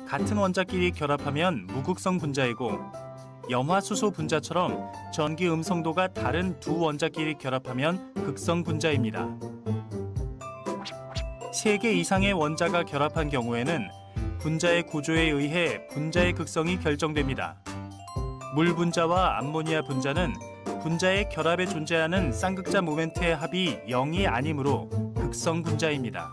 같은 원자끼리 결합하면 무극성 분자이고 염화수소 분자처럼 전기 음성도가 다른 두 원자끼리 결합하면 극성 분자입니다. 3개 이상의 원자가 결합한 경우에는 분자의 구조에 의해 분자의 극성이 결정됩니다. 물 분자와 암모니아 분자는 분자의 결합에 존재하는 쌍극자 모멘트의 합이 0이 아니므로 극성 분자입니다.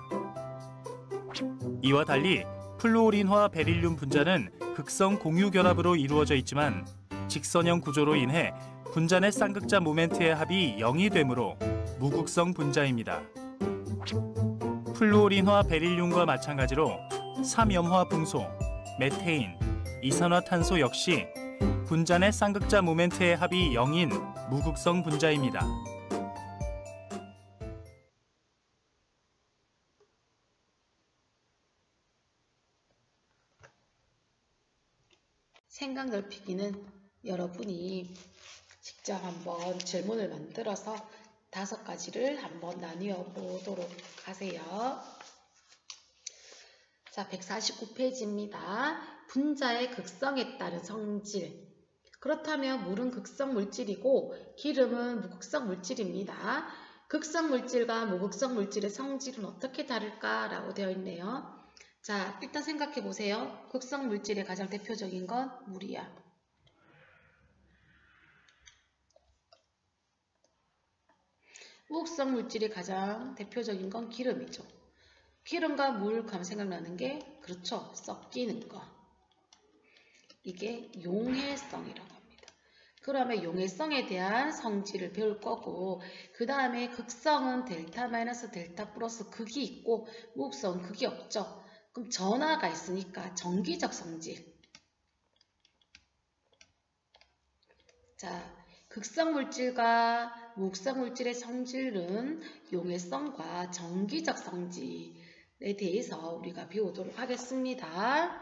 이와 달리 플루오린화 베릴륨 분자는 극성 공유 결합으로 이루어져 있지만 직선형 구조로 인해 분자 내 쌍극자 모멘트의 합이 0이 되므로 무극성 분자입니다. 플루오린화 베릴륨과 마찬가지로 3염화 붕소, 메테인, 이산화탄소 역시 분자 내 쌍극자 모멘트의 합이 0인 무극성 분자입니다. 생각 넓히기는 여러분이 직접 한번 질문을 만들어서 5가지를 한번 나누어 보도록 하세요. 자, 149페이지입니다. 분자의 극성에 따른 성질. 그렇다면 물은 극성 물질이고 기름은 무극성 물질입니다. 극성 물질과 무극성 물질의 성질은 어떻게 다를까라고 되어 있네요. 자, 일단 생각해 보세요. 극성 물질의 가장 대표적인 건 물이야. 무극성 물질의 가장 대표적인 건 기름이죠. 기름과 물 하면 생각나는 게 그렇죠. 섞이는 거. 이게 용해성이라고 합니다. 그러면 용해성에 대한 성질을 배울 거고 그 다음에 극성은 델타 마이너스 델타 플러스 극이 있고 무극성은 극이 없죠. 그럼 전하가 있으니까 정기적 성질. 자, 극성 물질과 무극성 물질의 성질은 용해성과 정기적 성질에 대해서 우리가 배우도록 하겠습니다.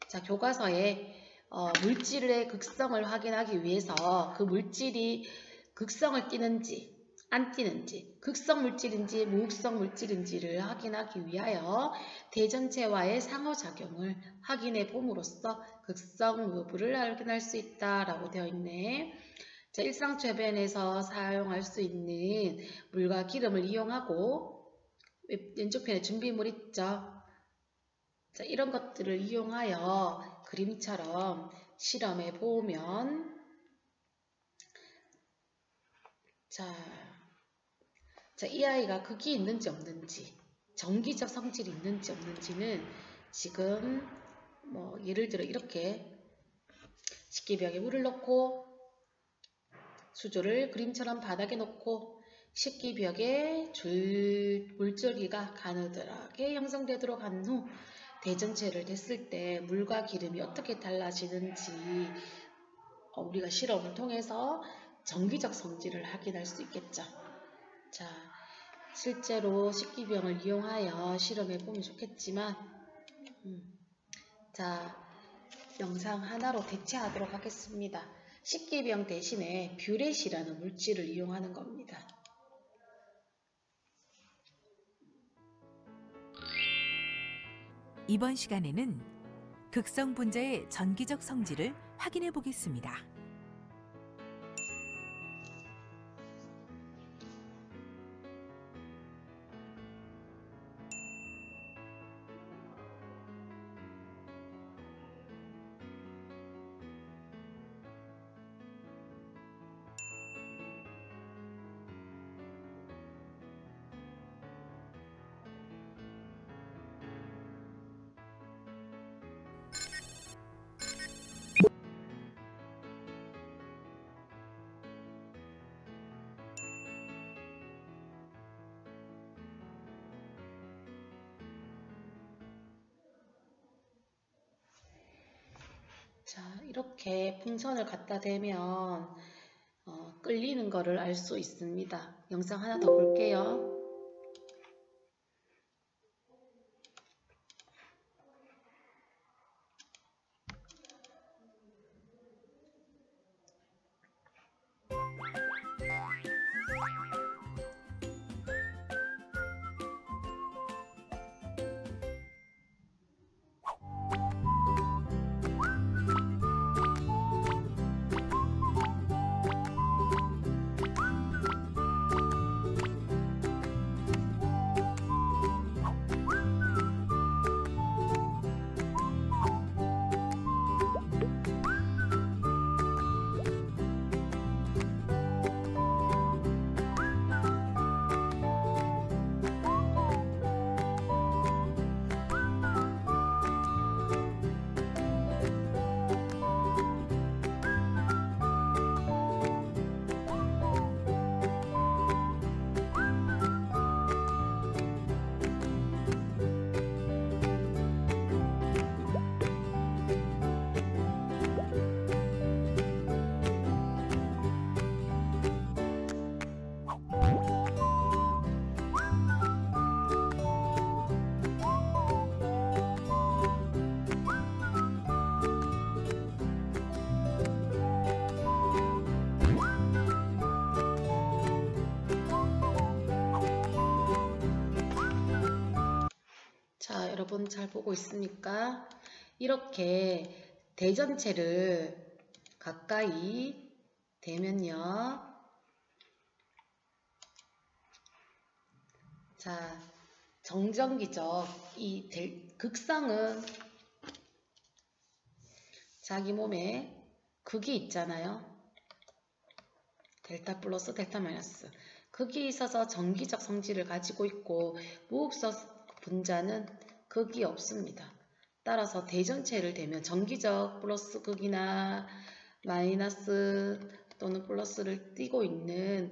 자, 교과서에 물질의 극성을 확인하기 위해서 그 물질이 극성을 띠는지 안 띠는지, 극성 물질인지 무극성 물질인지를 확인하기 위하여 대전체와의 상호작용을 확인해 봄으로써 극성 여부를 확인할 수 있다라고 되어 있네. 자, 일상주변에서 사용할 수 있는 물과 기름을 이용하고 왼쪽 편에 준비물 있죠. 자, 이런 것들을 이용하여 그림처럼 실험해 보면 자, 이 아이가 극이 있는지 없는지, 정기적 성질이 있는지 없는지는 지금 예를 들어 이렇게 식기벽에 물을 넣고 수조를 그림처럼 바닥에 놓고 식기벽에 물줄기가 가느다랗게 형성되도록 한 후 대전체를 댔을 때 물과 기름이 어떻게 달라지는지 우리가 실험을 통해서 정기적 성질을 확인할 수 있겠죠. 자, 실제로 식기병을 이용하여 실험해 보면 좋겠지만 자, 영상 하나로 대체하도록 하겠습니다. 식기병 대신에 뷰렛이라는 물질을 이용하는 겁니다. 이번 시간에는 극성 분자의 전기적 성질을 확인해 보겠습니다. 자, 이렇게 풍선을 갖다 대면 끌리는 거를 알 수 있습니다. 영상 하나 더 볼게요. 자, 여러분 잘 보고 있습니까? 이렇게 대전체를 가까이 대면요. 자, 정전기적 이 극성은 자기 몸에 극이 있잖아요. 델타 플러스, 델타 마이너스. 극이 있어서 정기적 성질을 가지고 있고 무극성 분자는 극이 없습니다. 따라서 대전체를 대면 정기적 플러스 극이나 마이너스 또는 플러스를 띠고 있는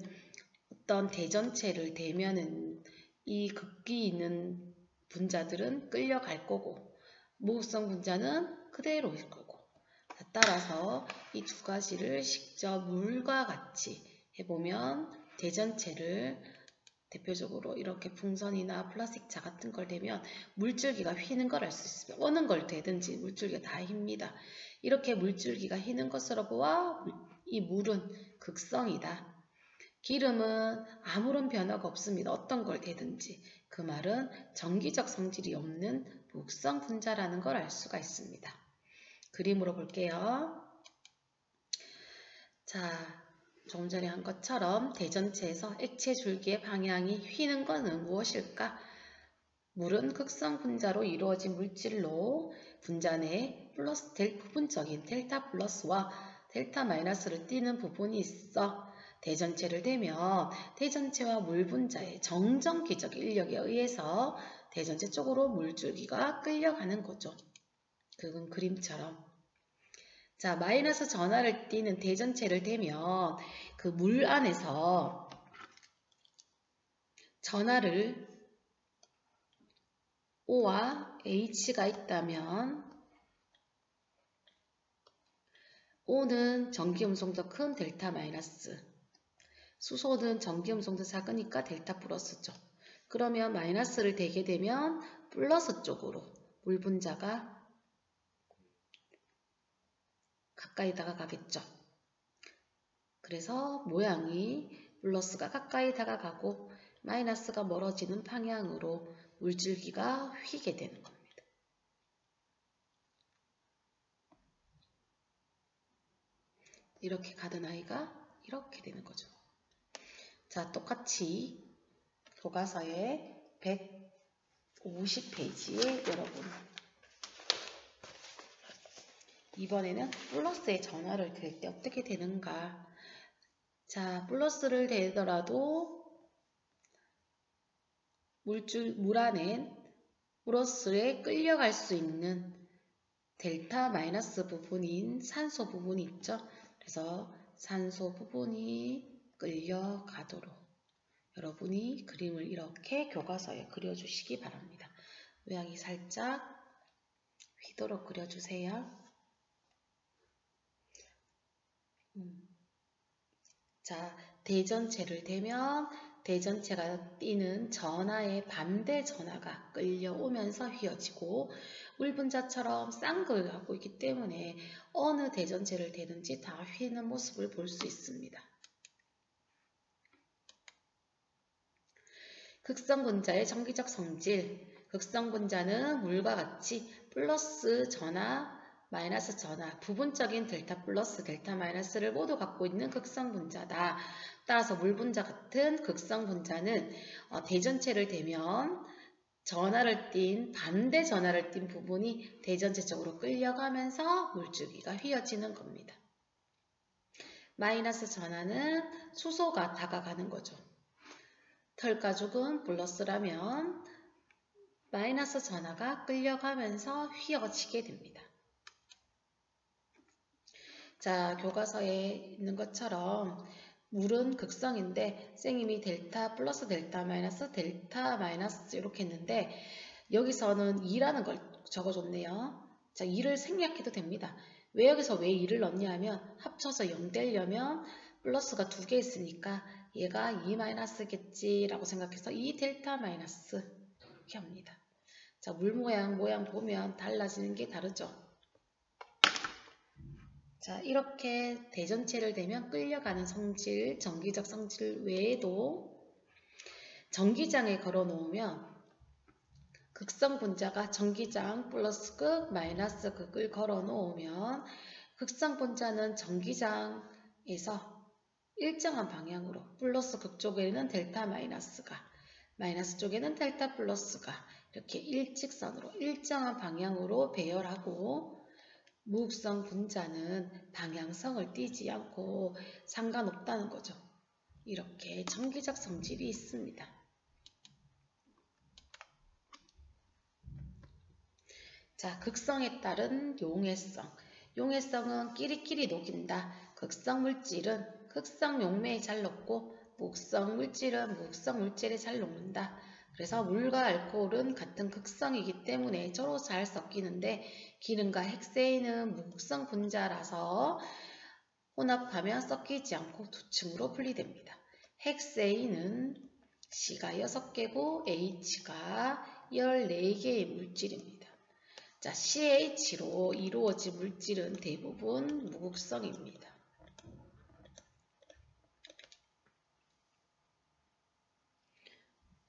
어떤 대전체를 대면은 이 극이 있는 분자들은 끌려갈 거고 무극성 분자는 그대로 일 거고. 따라서 이 두 가지를 직접 물과 같이 해보면 대전체를 대표적으로 이렇게 풍선이나 플라스틱차 같은 걸 대면 물줄기가 휘는 걸 알 수 있습니다. 어느 걸 대든지 물줄기가 다 휩니다. 이렇게 물줄기가 휘는 것으로 보아 이 물은 극성이다. 기름은 아무런 변화가 없습니다. 어떤 걸 대든지. 그 말은 정기적 성질이 없는 무극성 분자라는 걸 알 수가 있습니다. 그림으로 볼게요. 자, 조금 전에 한 것처럼 대전체에서 액체 줄기의 방향이 휘는 것은 무엇일까? 물은 극성 분자로 이루어진 물질로 분자 내에 부분적인 델타 플러스와 델타 마이너스를 띠는 부분이 있어. 대전체를 대면 대전체와 물 분자의 정전기적 인력에 의해서 대전체 쪽으로 물줄기가 끌려가는 거죠. 그건 그림처럼. 자, 마이너스 전하를 띠는 대전체를 대면 그 물 안에서 전하를 O와 H가 있다면 O는 전기음성도 큰 델타 마이너스, 수소는 전기음성도 작으니까 델타 플러스죠. 그러면 마이너스를 대게 되면 플러스 쪽으로 물 분자가 가까이 다가가겠죠. 그래서 모양이 플러스가 가까이 다가가고 마이너스가 멀어지는 방향으로 물줄기가 휘게 되는 겁니다. 이렇게 가던 아이가 이렇게 되는 거죠. 자, 똑같이 교과서의 150페이지에 여러분 이번에는 플러스의 전하를 댈 때 어떻게 되는가. 자, 플러스를 대더라도 물 안엔 플러스에 끌려갈 수 있는 델타 마이너스 부분인 산소 부분이 있죠. 그래서 산소 부분이 끌려가도록 여러분이 그림을 이렇게 교과서에 그려주시기 바랍니다. 모양이 살짝 휘도록 그려주세요. 자, 대전체를 대면 대전체가 띠는 전하의 반대 전하가 끌려오면서 휘어지고 물분자처럼 쌍극을 하고 있기 때문에 어느 대전체를 대든지 다 휘는 모습을 볼 수 있습니다. 극성분자의 정기적 성질. 극성분자는 물과 같이 플러스 전하, 마이너스 전하, 부분적인 델타 플러스, 델타 마이너스를 모두 갖고 있는 극성분자다. 따라서 물분자 같은 극성분자는 대전체를 대면 전하를 띤, 반대 전하를 띤 부분이 대전체 쪽으로 끌려가면서 물줄기가 휘어지는 겁니다. 마이너스 전하는 수소가 다가가는 거죠. 털가죽은 플러스라면 마이너스 전하가 끌려가면서 휘어지게 됩니다. 자, 교과서에 있는 것처럼 물은 극성인데 선생님이 델타 플러스 델타 마이너스 이렇게 했는데 여기서는 2라는 걸 적어줬네요. 자, 2를 생략해도 됩니다. 왜 여기서 왜 2를 넣냐 하면 합쳐서 0 되려면 플러스가 2개 있으니까 얘가 2 마이너스겠지라고 생각해서 2 델타 마이너스 이렇게 합니다. 자, 물 모양 보면 달라지는 게 다르죠. 자, 이렇게 대전체를 대면 끌려가는 성질, 정기적 성질 외에도 전기장에 걸어 놓으면 극성 분자가 전기장 플러스 극 마이너스 극을 걸어 놓으면 극성 분자는 전기장에서 일정한 방향으로 플러스 극 쪽에는 델타 마이너스가 마이너스 쪽에는 델타 플러스가 이렇게 일직선으로 일정한 방향으로 배열하고 무극성 분자는 방향성을 띠지 않고 상관없다는 거죠. 이렇게 전기적 성질이 있습니다. 자, 극성에 따른 용해성. 용해성은 끼리끼리 녹인다. 극성 물질은 극성 용매에 잘 녹고 무극성 물질은 무극성 물질에 잘 녹는다. 그래서 물과 알코올은 같은 극성이기 때문에 서로 잘 섞이는데 기름과 핵세인은 무극성 분자라서 혼합하면 섞이지 않고 두 층으로 분리됩니다. 핵세인은 C가 6개고 H가 14개의 물질입니다. 자, CH로 이루어진 물질은 대부분 무극성입니다.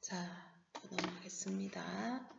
자, 넘어가겠습니다.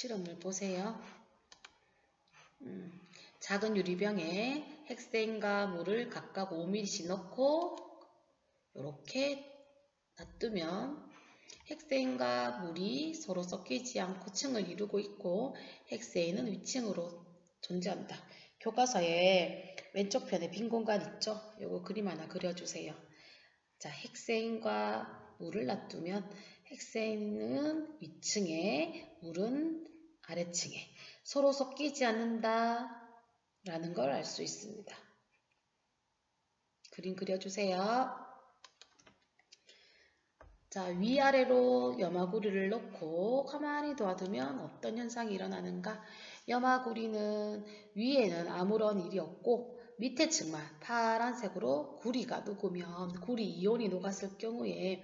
실험을 보세요. 작은 유리병에 핵세인과 물을 각각 5ml씩 넣고 이렇게 놔두면 핵세인과 물이 서로 섞이지 않고 층을 이루고 있고 핵세인은 위층으로 존재한다. 교과서에 왼쪽 편에 빈 공간 있죠? 요거 그림 하나 그려주세요. 자, 핵세인과 물을 놔두면 핵세인은 위층에 물은 아래층에 서로 섞이지 않는다 라는 걸 알 수 있습니다. 그림 그려주세요. 자, 위아래로 염화구리를 넣고 가만히 놔두면 어떤 현상이 일어나는가? 염화구리는 위에는 아무런 일이 없고 밑에 층만 파란색으로 구리가 녹으면 구리 이온이 녹았을 경우에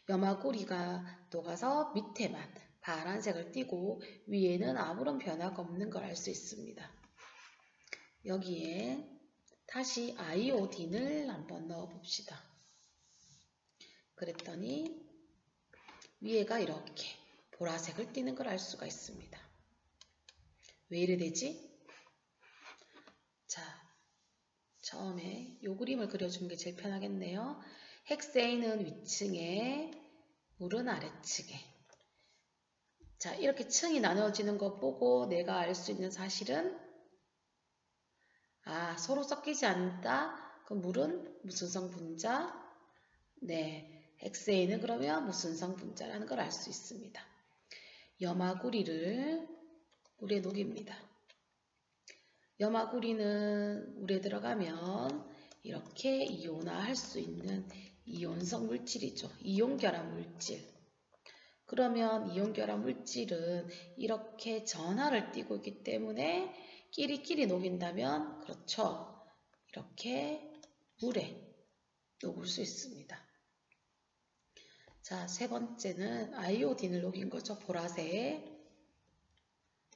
염화구리가 녹아서 밑에만 파란색을 띠고 위에는 아무런 변화가 없는 걸 알 수 있습니다. 여기에 다시 아이오딘을 한번 넣어 봅시다. 그랬더니 위에가 이렇게 보라색을 띠는 걸 알 수가 있습니다. 왜 이래 되지? 자, 처음에 이 그림을 그려주는 게 제일 편하겠네요. 핵세인은 위층에 물은 아래층에. 자, 이렇게 층이 나눠지는 거 보고 내가 알 수 있는 사실은 서로 섞이지 않는다. 그럼 물은 무슨 성분자? 네, 핵세인은 그러면 무슨 성분자라는 걸 알 수 있습니다. 염화구리를 물에 녹입니다. 염화구리는 물에 들어가면 이렇게 이온화할 수 있는 이온성 물질이죠. 이온 결합 물질. 그러면 이온 결합 물질은 이렇게 전하를 띠고 있기 때문에 끼리끼리 녹인다면 그렇죠. 이렇게 물에 녹을 수 있습니다. 자, 세 번째는 아이오딘을 녹인 거죠. 보라색.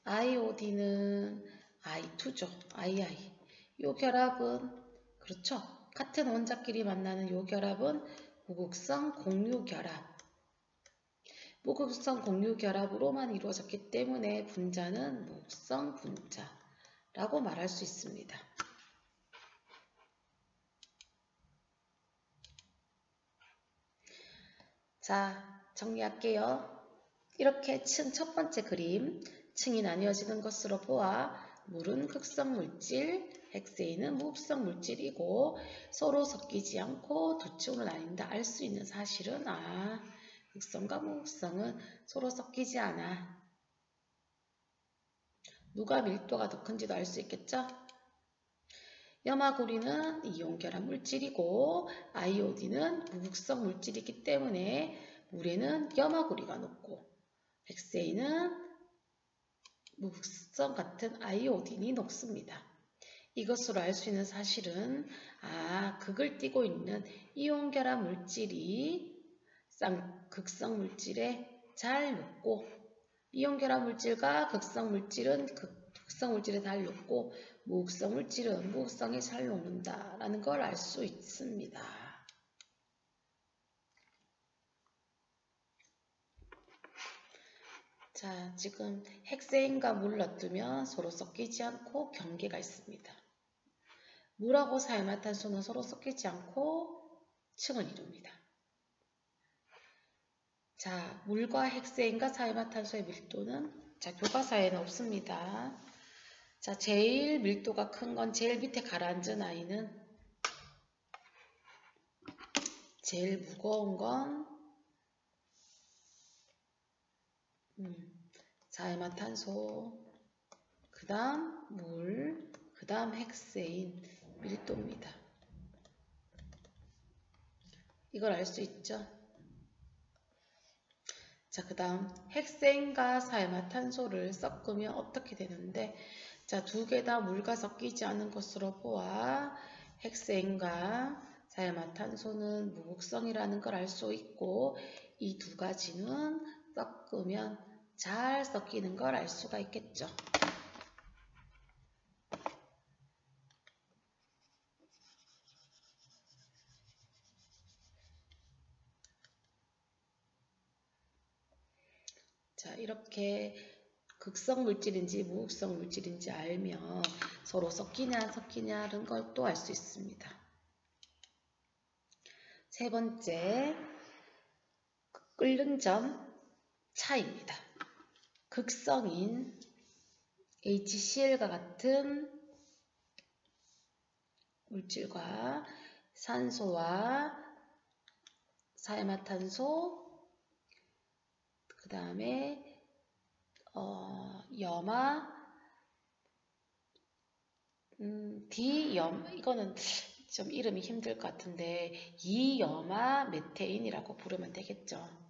아이오딘은 I2죠. II. 이 결합은 그렇죠. 같은 원자끼리 만나는 이 결합은 무극성 공유 결합. 무극성 공유 결합으로만 이루어졌기 때문에 분자는 무극성 분자라고 말할 수 있습니다. 자, 정리할게요. 이렇게 층 첫 번째 그림, 층이 나뉘어지는 것으로 보아 물은 극성 물질, 핵세인은 무극성 물질이고 서로 섞이지 않고 두 층으로 나뉜다. 알 수 있는 사실은 극성과 무극성은 서로 섞이지 않아. 누가 밀도가 더 큰지도 알 수 있겠죠? 염화구리는 이온결합 물질이고 아이오딘은 무극성 물질이기 때문에 물에는 염화구리가 녹고 헥세인은 무극성 같은 아이오딘이 녹습니다. 이것으로 알 수 있는 사실은 극을 띠고 있는 이온결합 물질이 극성 물질에 잘 녹고 이온결합 물질과 극성 물질은 극성 물질에 잘 녹고 무극성 물질은 무극성에 잘 녹는다라는 걸 알 수 있습니다. 자, 지금 헥세인과 물 넣어두면 서로 섞이지 않고 경계가 있습니다. 물하고 사이마탄소는 서로 섞이지 않고 층을 이룹니다. 자, 물과 헥세인과 사이마탄소의 밀도는 교과서에는 없습니다. 자, 제일 밀도가 큰 건 제일 밑에 가라앉은 아이는 제일 무거운 건 사이마탄소, 그 다음 물, 그 다음 헥세인 밀도입니다. 이걸 알 수 있죠? 자, 그 다음 헥세인과 사이마탄소를 섞으면 어떻게 되는데, 자, 두 개 다 물과 섞이지 않은 것으로 보아 헥세인과 사이마탄소는 무극성이라는 걸 알 수 있고 이 두 가지는 섞으면 잘 섞이는 걸 알 수가 있겠죠. 자, 이렇게 극성 물질인지 무극성 물질인지 알면 서로 섞이냐 안 섞이냐는 걸 또 알 수 있습니다. 세 번째, 끓는 점 차이입니다. 극성인 HCl과 같은 물질과 산소와 사이마탄소, 그 다음에 염화, 이거는 좀 이름이 힘들 것 같은데 이염화 메테인이라고 부르면 되겠죠.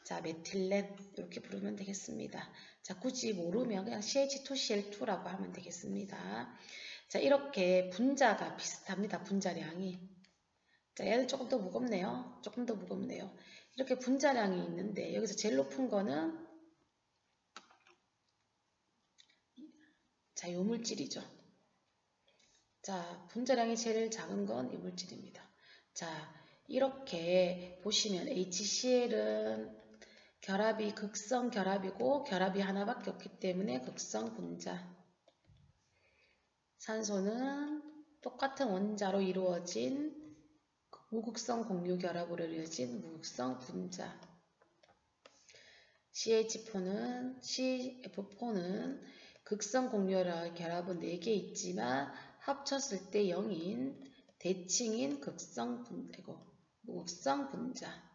자, 메틸렌 이렇게 부르면 되겠습니다. 자, 굳이 모르면 그냥 CH2Cl2라고 하면 되겠습니다. 자, 이렇게 분자가 비슷합니다. 분자량이. 자, 얘는 조금 더 무겁네요. 조금 더 무겁네요. 이렇게 분자량이 있는데 여기서 제일 높은 거는 자, 요 물질이죠. 자, 분자량이 제일 작은 건 이 물질입니다. 자, 이렇게 보시면 HCl은 결합이 극성 결합이고 결합이 하나밖에 없기 때문에 극성 분자. 산소는 똑같은 원자로 이루어진 무극성 공유 결합으로 이루어진 무극성 분자. CH4는 극성 공유 결합은 4개 있지만 합쳤을 때 0인 대칭인 무극성 분자.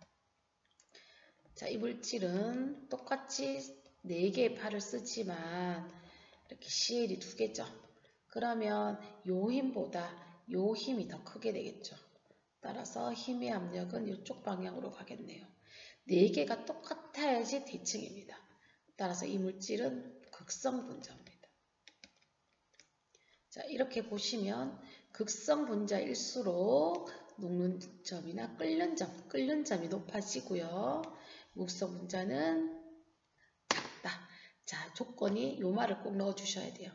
자, 이 물질은 똑같이 4개의 팔을 쓰지만 이렇게 CL이 2개죠. 그러면 요 힘보다 요 힘이 더 크게 되겠죠. 따라서 힘의 압력은 이쪽 방향으로 가겠네요. 4개가 똑같아야지 대칭입니다. 따라서 이 물질은 극성 분자입니다. 자, 이렇게 보시면 극성 분자일수록 녹는 점이나 끓는 점이 높아지고요. 무극성 분자는 작다. 자, 조건이 요 말을 꼭 넣어 주셔야 돼요.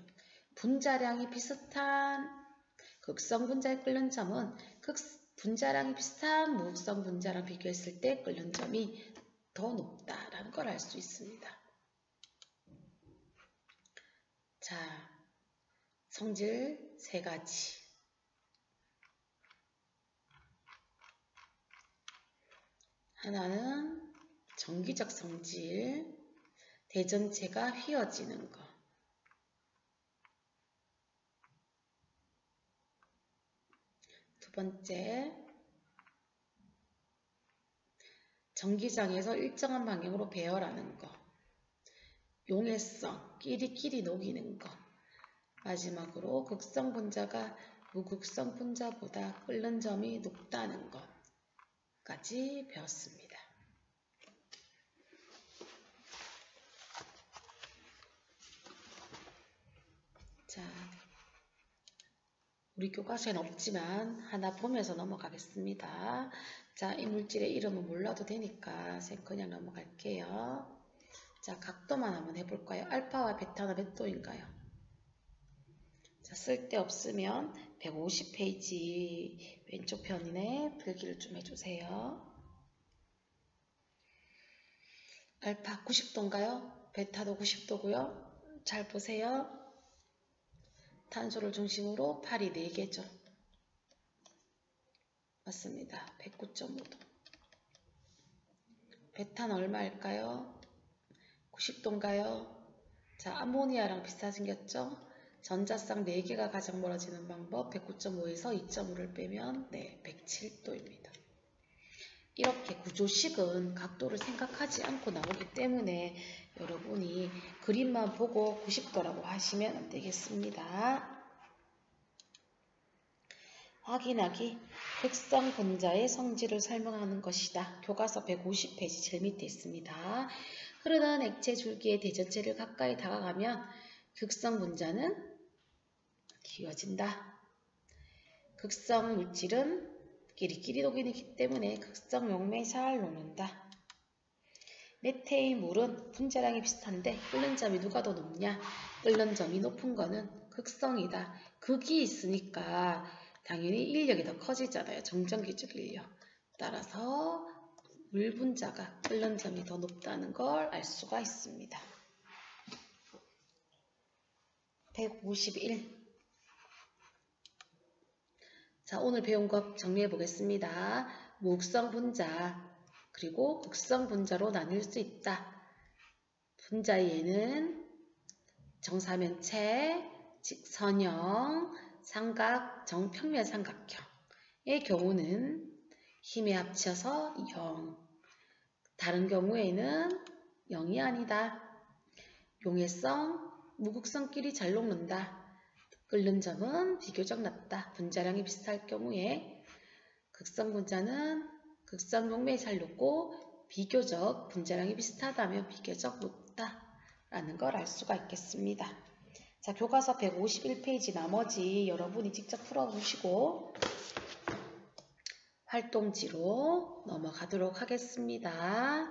분자량이 비슷한 극성 분자의 끓는 점은 분자량이 비슷한 무극성 분자랑 비교했을 때 끓는 점이 더 높다라는 걸 알 수 있습니다. 자, 성질 3가지. 하나는 정기적 성질, 대전체가 휘어지는 거. 두 번째, 전기장에서 일정한 방향으로 배열하는 거. 용해성, 끼리끼리 녹이는 것. 마지막으로 극성 분자가 무극성 분자보다 끓는 점이 높다는 것까지 배웠습니다. 자, 우리 교과서에는 없지만 하나 보면서 넘어가겠습니다. 자, 이 물질의 이름은 몰라도 되니까 쌤 그냥 넘어갈게요. 자, 각도만 한번 해볼까요? 알파와 베타는 몇 도인가요? 자, 쓸데없으면 150페이지 왼쪽 편에 필기를 좀 해주세요. 알파 90도인가요? 베타도 90도고요. 잘 보세요. 탄소를 중심으로 팔이 4개죠. 맞습니다. 109.5도. 베타는 얼마일까요? 90도인가요? 자, 암모니아랑 비슷하게 생겼죠? 전자쌍 4개가 가장 멀어지는 방법 109.5에서 2.5를 빼면 107도입니다. 이렇게 구조식은 각도를 생각하지 않고 나오기 때문에 여러분이 그림만 보고 90도라고 하시면 안 되겠습니다. 확인하기. 극성 분자의 성질을 설명하는 것이다. 교과서 150페이지 제일 밑에 있습니다. 흐르는 액체 줄기의 대전체를 가까이 다가가면 극성 분자는 기어진다. 극성 물질은 끼리끼리 녹이기 때문에 극성 용매에 잘 녹는다. 메테인 물은 분자량이 비슷한데 끓는 점이 누가 더 높냐? 끓는 점이 높은 거는 극성이다. 극이 있으니까 당연히 인력이 더 커지잖아요. 정전기적 인력. 따라서 물 분자가 끓는 점이 더 높다는 걸 알 수가 있습니다. 151. 자, 오늘 배운 것 정리해 보겠습니다. 무극성 분자 그리고 극성 분자로 나뉠 수 있다. 분자에는 정사면체, 직선형, 삼각, 정평면 삼각형의 경우는 힘에 합쳐서 0. 다른 경우에는 0이 아니다. 용해성, 무극성끼리 잘 녹는다. 끓는 점은 비교적 낮다. 분자량이 비슷할 경우에 극성 분자는 극성 용매에 잘 녹고 비교적 분자량이 비슷하다면 비교적 높다라는 걸 알 수가 있겠습니다. 자, 교과서 151페이지 나머지 여러분이 직접 풀어보시고 활동지로 넘어가도록 하겠습니다.